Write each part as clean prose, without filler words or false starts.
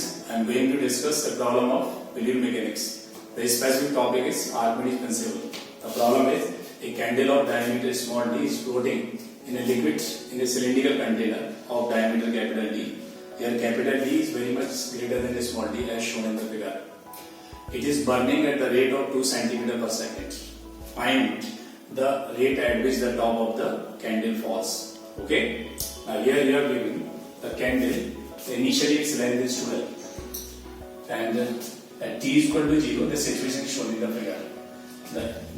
students, I am going to discuss the problem of fluid mechanics. The specific topic is Archimedes principle. The problem is a candle of diameter small d is floating in a liquid in a cylindrical container of diameter capital D. Here capital D is very much greater than the small d as shown in the figure. It is burning at the rate of 2 cm per second. Find the rate at which the top of the candle falls. Okay. Now here you are given the candle. Initially its length is 12 and at t is equal to 0 the situation is shown in the figure.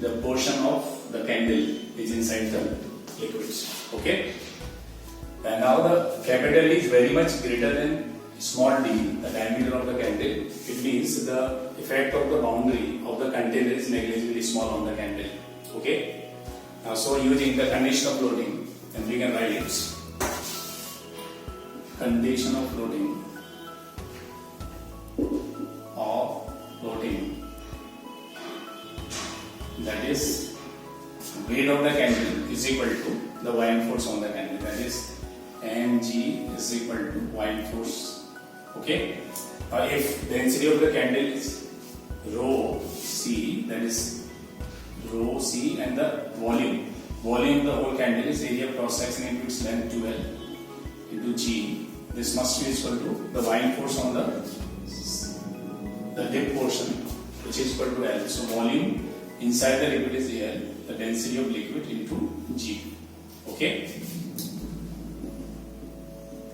The portion of the candle is inside the liquid. Okay. And now the capital D is very much greater than small d, the diameter of the candle. It means the effect of the boundary of the container is negligibly small on the candle. Okay. Now so using the condition of floating, then we can write it. Condition of floating that is weight of the candle is equal to the buoyant force on the candle, that is mg is equal to buoyant force. Okay. If density of the candle is rho c, that is rho c, and the volume of the whole candle is area of cross section into its length 12 into g, this must be equal to the buoyant force on the dip portion, which is equal to L. So volume inside the liquid is L, the density of liquid into G. Okay.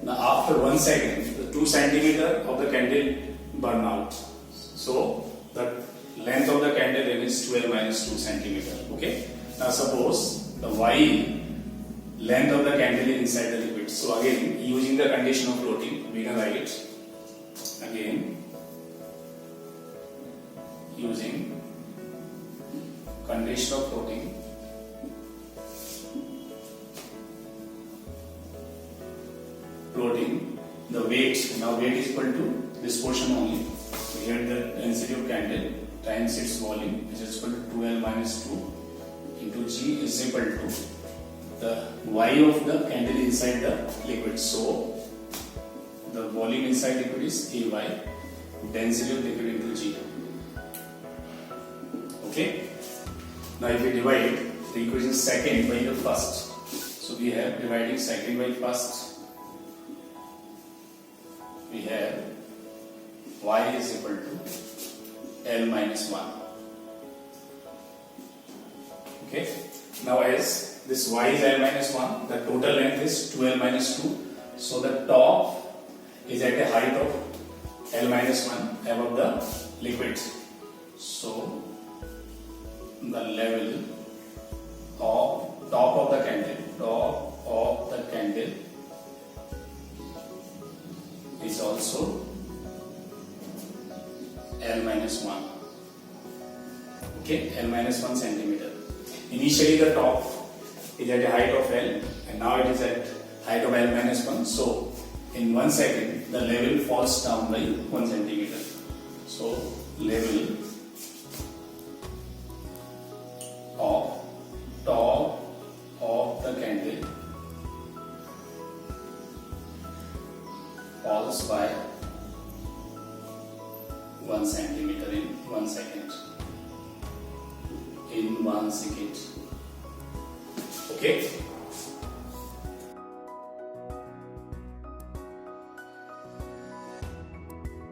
Now after 1 second, the 2 cm of the candle burn out. So the length of the candle is 12 minus 2 cm. Okay. Now suppose the Y length of the candle is inside the liquid. So again, using the condition of floating, we can write it again using condition of floating. The weight, now weight is equal to this portion only. We get the density of candle times its volume, which is equal to 2L minus 2 into G is equal to the Y of the candle inside the liquid. So the volume inside liquid is AY, density of liquid into G. Okay. Now if we divide the equation second by the first, so we have dividing second by first, we have Y is equal to L minus 1. Okay. Now as this Y is L minus 1, the total length is 2L minus 2. So the top is at a height of L minus 1 above the liquid. So the level of top of the candle is also L minus 1. Okay, L minus 1 centimeter. Initially the top is at a height of L and now it is at height of L minus 1. So in 1 second the level falls down by 1 centimeter. So level of top of the candle falls by 1 centimeter in 1 second. In 1 second. Okay.